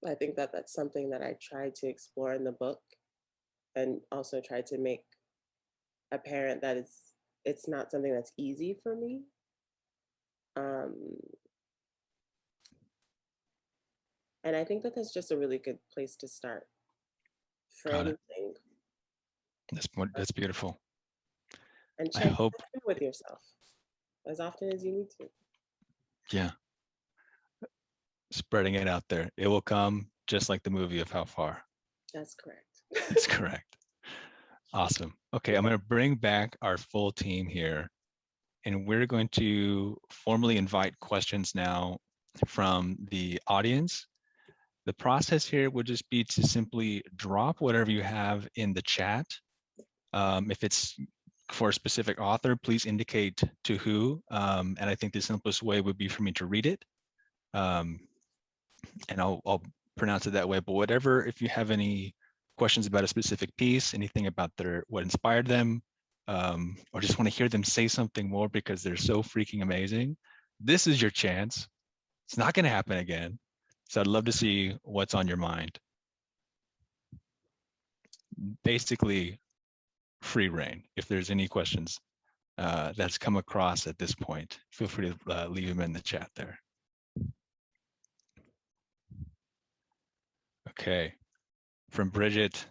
I think that that's something that I tried to explore in the book, and also try to make apparent that it's not something that's easy for me. Um, and I think that that's just a really good place to start for Got it. anything. That's beautiful. And I check hope, in with yourself as often as you need to. yeah, spreading it out there. It will come just like the movie of How Far. That's correct. That's correct. Awesome. Okay, I'm going to bring back our full team here, and we're going to formally invite questions now from the audience. The process here would just be to simply drop whatever you have in the chat. If it's for a specific author, please indicate to who. And I think the simplest way would be for me to read it. And I'll pronounce it that way. But whatever, if you have any questions about a specific piece, anything about what inspired them, or just want to hear them say something more because they're so freaking amazing, this is your chance. It's not going to happen again. So I'd love to see what's on your mind. Basically, free reign. If there's any questions that's come across at this point, feel free to leave them in the chat there. Okay, from Bridget,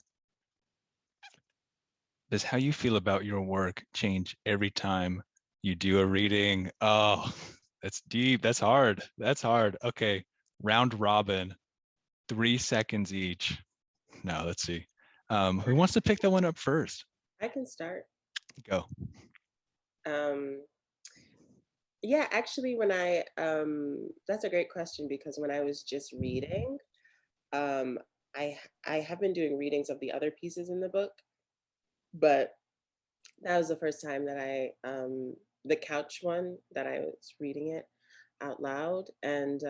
does how you feel about your work change every time you do a reading? Oh, that's deep. That's hard. That's hard. Okay, round robin, 3 seconds each. No, let's see. Who wants to pick that one up first? I can start. Go. Yeah, actually, that's a great question, because when I was just reading, um, I have been doing readings of the other pieces in the book, but that was the first time that the couch one, that I was reading it out loud, and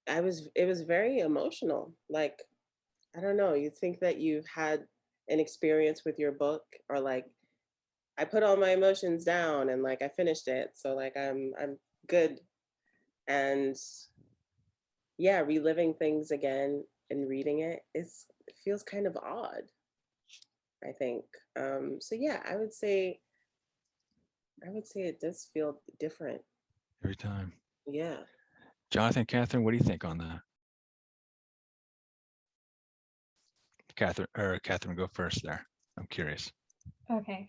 it was very emotional. Like, I don't know, you think that you've had an experience with your book, or like, I put all my emotions down and like I finished it, so like I'm good. And yeah, reliving things again and reading it feels kind of odd, I think. So yeah, I would say it does feel different. Every time. Yeah. Jonathan, Catherine, what do you think on that? Catherine, go first there. I'm curious. Okay.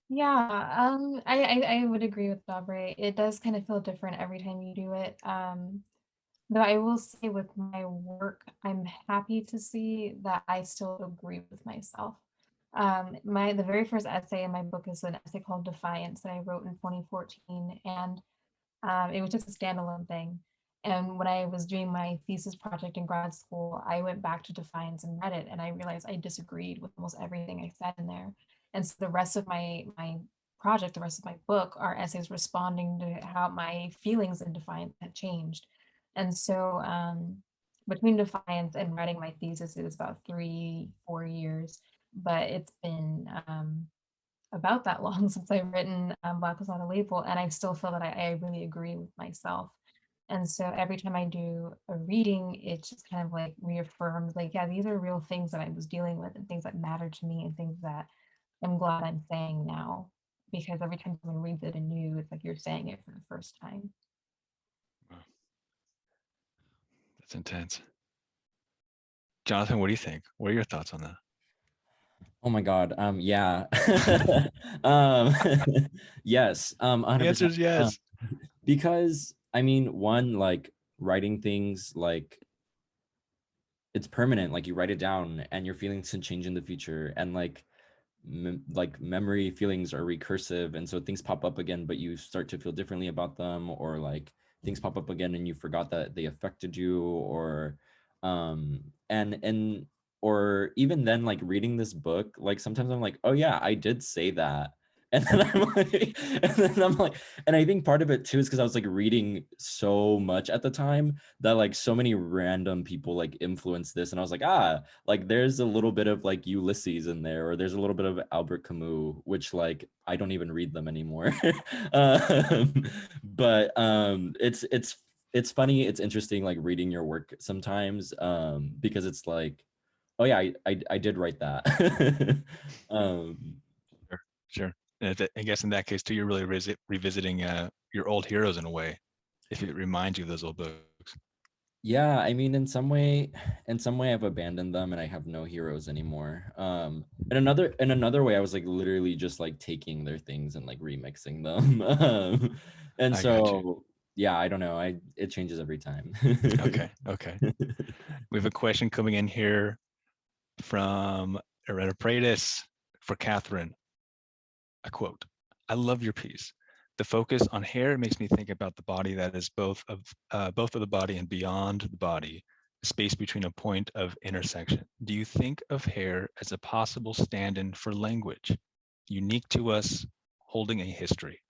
Yeah, I would agree with Dobre. It does kind of feel different every time you do it. Though I will say with my work, I'm happy to see that I still agree with myself. The very first essay in my book is an essay called Defiance that I wrote in 2014, and it was just a standalone thing. And when I was doing my thesis project in grad school, I went back to Defiance and read it, and I realized I disagreed with almost everything I said in there. And so the rest of my project, the rest of my book, are essays responding to how my feelings in Defiance had changed. And so between Defiance and writing my thesis, it was about 3-4 years, but it's been about that long since I've written Black was Not a Label, and I still feel that I really agree with myself. And so every time I do a reading, it just kind of like reaffirms, like, yeah, these are real things that I was dealing with and things that matter to me and things that I'm glad I'm saying now. Because every time someone reads it anew, it's like you're saying it for the first time. Wow. That's intense. Jonathan, what do you think? What are your thoughts on that? Oh my God. Yeah. um, yes. The 100%. answer is yes. Because I mean, one, like writing things, like it's permanent. Like you write it down, and your feelings can change in the future, and like memory feelings are recursive, and so things pop up again, but you start to feel differently about them, or like things pop up again and you forgot that they affected you, or And or even then, like reading this book, like sometimes I'm like, oh yeah, I did say that. And then I'm like, and I think part of it too is because I was like reading so much at the time that like so many random people like influenced this, and I was like, like there's a little bit of like Ulysses in there, or there's a little bit of Albert Camus, which like I don't even read them anymore. um, but it's funny, it's interesting like reading your work sometimes, because it's like, oh yeah, I did write that. um Sure, sure. And I guess in that case too, you're really revisiting your old heroes in a way, if it reminds you of those old books. yeah, I mean, in some way I've abandoned them and I have no heroes anymore. In another way, I was like literally just like taking their things and like remixing them. And I got you. so yeah, I don't know, it changes every time. Okay, okay. We have a question coming in here from Arena Pratis for Catherine. A quote: "I love your piece. The focus on hair makes me think about the body that is both of the body and beyond the body, the space between a point of intersection. Do you think of hair as a possible stand-in for language, unique to us, holding a history?"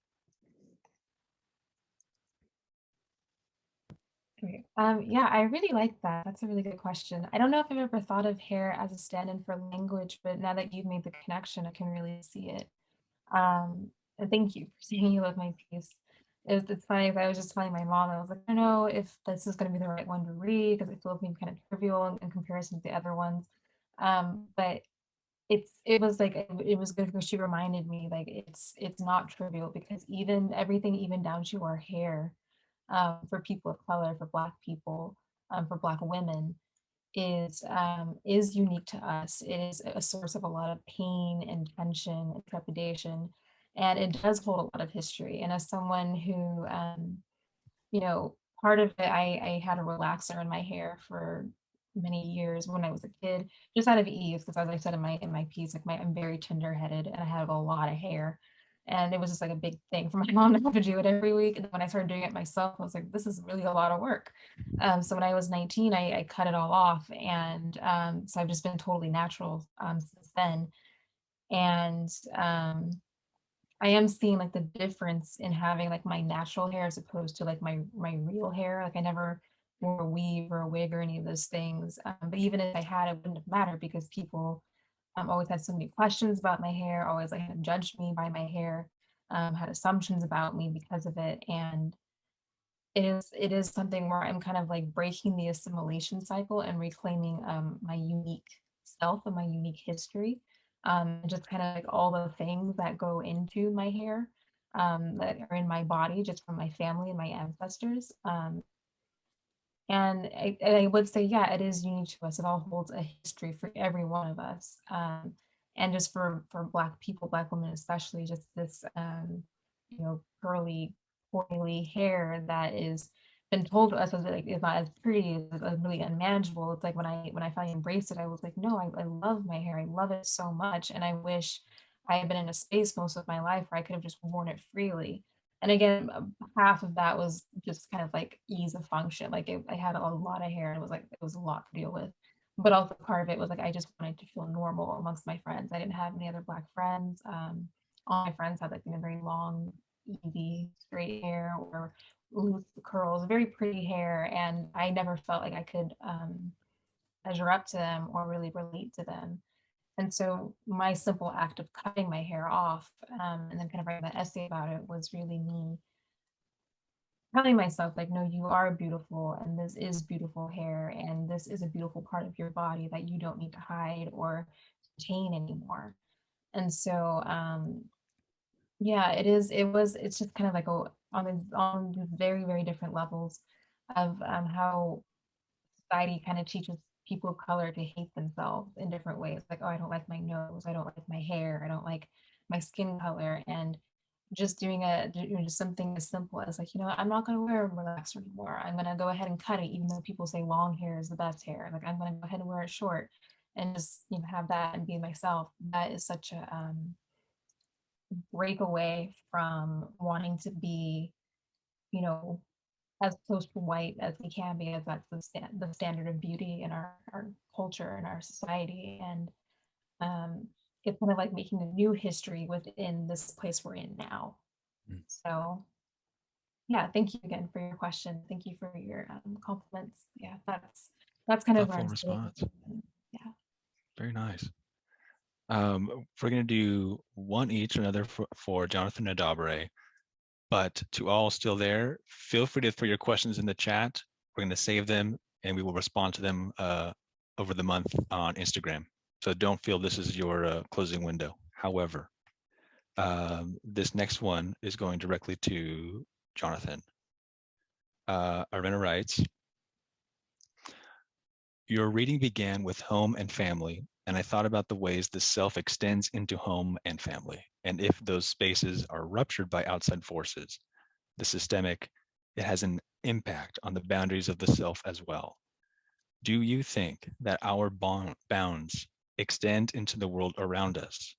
Okay. Yeah, I really like that. That's a really good question. I don't know if I've ever thought of hair as a stand-in for language, but now that you've made the connection, I can really see it. And thank you for saying you love my piece. It's funny, 'cause I was just telling my mom, I was like, I don't know if this is going to be the right one to read because it feels maybe kind of trivial in comparison to the other ones. But it was like it was good because she reminded me like it's not trivial because even everything, even down to our hair, for people of color, for Black people, for Black women, is unique to us. It is a source of a lot of pain and tension and trepidation, and it does hold a lot of history. And as someone who, part of it, I had a relaxer in my hair for many years when I was a kid, just out of ease, because as I said in my piece, like I'm very tender headed and I have a lot of hair. And it was just like a big thing for my mom to have to do it every week. And then when I started doing it myself, I was like, this is really a lot of work. So when I was 19, I cut it all off. And so I've just been totally natural since then. And I am seeing like the difference in having like my natural hair as opposed to like my real hair. Like I never wore a weave or a wig or any of those things. But even if I had, it wouldn't have mattered because people always had so many questions about my hair, always like had judged me by my hair, had assumptions about me because of it. And it is something where I'm kind of like breaking the assimilation cycle and reclaiming my unique self and my unique history. Just kind of like all the things that go into my hair, that are in my body just from my family and my ancestors. And I would say, yeah, it is unique to us. It all holds a history for every one of us. And just for Black people, Black women especially, just this curly, coily hair that is been told to us as like is not as pretty, is really unmanageable. It's like when I finally embraced it, I was like, no, I love my hair. I love it so much. And I wish I had been in a space most of my life where I could have just worn it freely. And again, half of that was just kind of like ease of function. Like I had a lot of hair. It was like it was a lot to deal with. But also part of it was like I just wanted to feel normal amongst my friends. I didn't have any other Black friends. All my friends had like very long, easy, straight hair or loose curls, very pretty hair, and I never felt like I could measure up to them or really relate to them. And so my simple act of cutting my hair off, and then kind of writing that essay about it was really me telling myself like, no, you are beautiful and this is beautiful hair and this is a beautiful part of your body that you don't need to hide or contain anymore. And so yeah, it's just kind of like on these very, very different levels of how society kind of teaches people of color to hate themselves in different ways. Like, oh, I don't like my nose, I don't like my hair, I don't like my skin color. And just just something as simple as like, I'm not going to wear a relaxer anymore. I'm going to go ahead and cut it, even though people say long hair is the best hair. Like, I'm going to go ahead and wear it short and just, have that and be myself. That is such a break away from wanting to be, you know, as close to white as we can, because that's the standard of beauty in our culture and our society. And it's kind of like making a new history within this place we're in now. Mm. So yeah, thank you again for your question. Thank you for your compliments. Yeah, that's kind of where Thoughtful I'm sitting. response. Yeah. Very nice. We're going to do one each, another for Jonathan and Dabre. But to all still there, feel free to throw your questions in the chat. We're going to save them and we will respond to them over the month on Instagram. So don't feel this is your closing window. However, this next one is going directly to Jonathan. Arena writes, your reading began with home and family, and I thought about the ways the self extends into home and family, and if those spaces are ruptured by outside forces, the systemic, it has an impact on the boundaries of the self as well. Do you think that our bounds extend into the world around us,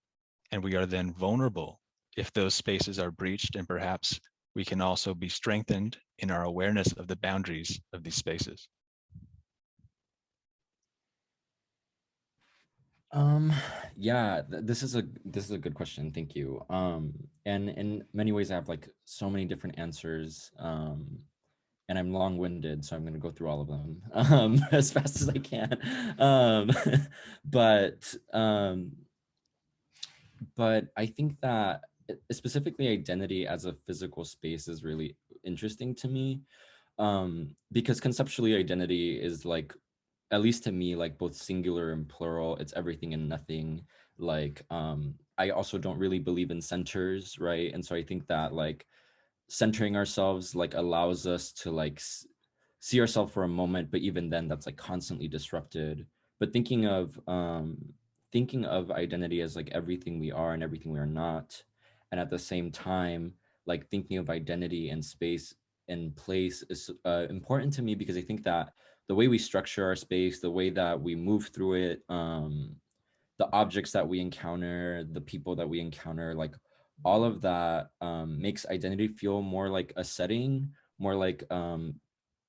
and we are then vulnerable if those spaces are breached, and perhaps we can also be strengthened in our awareness of the boundaries of these spaces? Yeah, this is a good question. Thank you. And in many ways I have like so many different answers. And I'm long-winded, so I'm going to go through all of them as fast as I can. But I think that specifically identity as a physical space is really interesting to me, because conceptually identity is like, at least to me, like both singular and plural. It's everything and nothing. Like I also don't really believe in centers, right? And so I think that like centering ourselves like allows us to like see ourselves for a moment, but even then that's like constantly disrupted. But thinking of identity as like everything we are and everything we are not, and at the same time like thinking of identity and space and place is important to me, because I think that the way we structure our space, the way that we move through it, the objects that we encounter, the people that we encounter, like all of that makes identity feel more like a setting, more like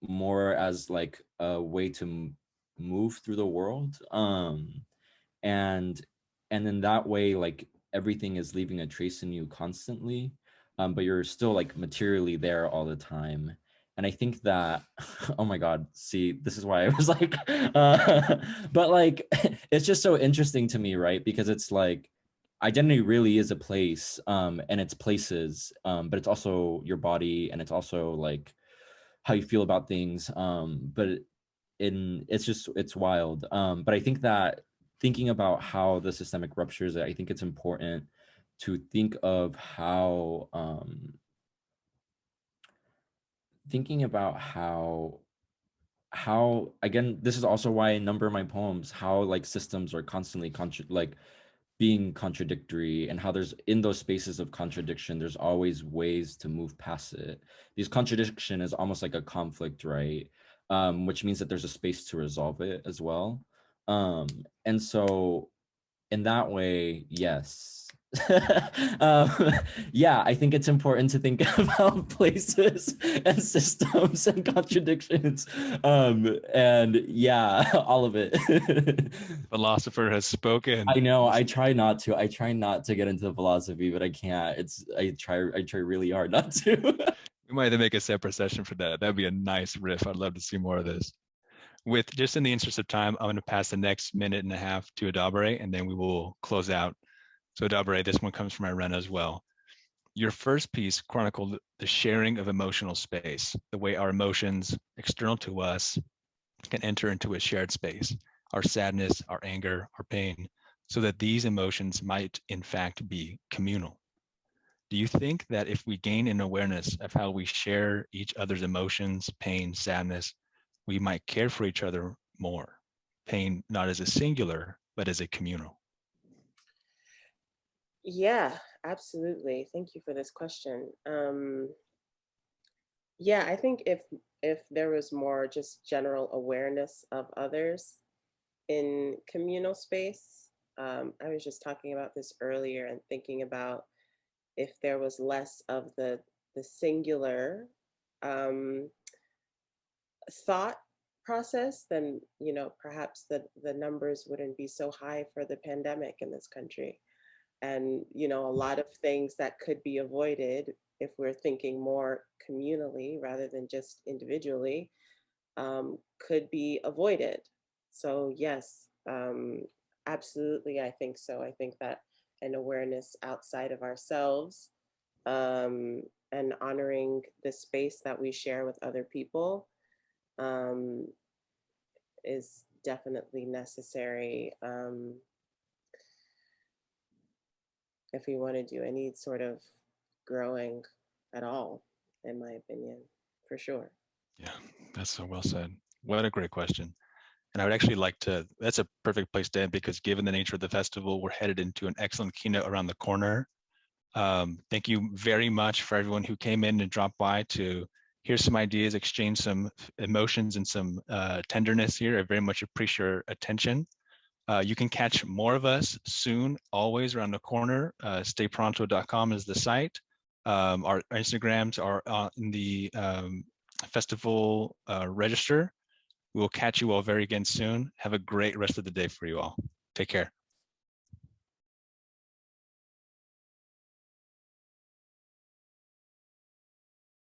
more as like a way to move through the world. And in that way, like everything is leaving a trace in you constantly, but you're still like materially there all the time. And I think that oh my god, see, this is why I was like but like it's just so interesting to me, right? Because it's like identity really is a place, and it's places, but it's also your body, and it's also like how you feel about things, but it's wild. But I think that thinking about how the systemic ruptures, I think it's important to think of how thinking about how again, this is also why I number my poems, how like systems are constantly like being contradictory, and how there's in those spaces of contradiction there's always ways to move past it. These contradiction is almost like a conflict, right? Which means that there's a space to resolve it as well. And so in that way, yes. um, yeah, I think it's important to think about places and systems and contradictions, and yeah, all of it. Philosopher has spoken. I know. I try not to. I try not to get into philosophy, but I can't. I try really hard not to. We might have to make a separate session for that. That'd be a nice riff. I'd love to see more of this. With just in the interest of time, I'm going to pass the next minute and a half to Adabare, and then we will close out. So Adabare, this one comes from Irena as well. Your first piece chronicled the sharing of emotional space, the way our emotions external to us can enter into a shared space, our sadness, our anger, our pain, so that these emotions might in fact be communal. Do you think that if we gain an awareness of how we share each other's emotions, pain, sadness, we might care for each other more? Pain not as a singular, but as a communal. Yeah, absolutely. Thank you for this question. Yeah, I think if there was more just general awareness of others in communal space, I was just talking about this earlier and thinking about if there was less of the singular, um, thought process, then perhaps the numbers wouldn't be so high for the pandemic in this country. And a lot of things that could be avoided if we're thinking more communally rather than just individually, could be avoided. So yes, absolutely, I think so. I think that an awareness outside of ourselves, and honoring the space that we share with other people, um, is definitely necessary, if we want to do any sort of growing at all, in my opinion, for sure. Yeah, that's so well said. What a great question. And I would actually like to, that's a perfect place to end, because given the nature of the festival, we're headed into an excellent keynote around the corner. Thank you very much for everyone who came in and dropped by to hear some ideas, exchange some emotions and some tenderness here. I very much appreciate your attention. You can catch more of us soon, always around the corner. Staypronto.com is the site. Our Instagrams are in the festival register. We will catch you all very again soon. Have a great rest of the day for you all. Take care.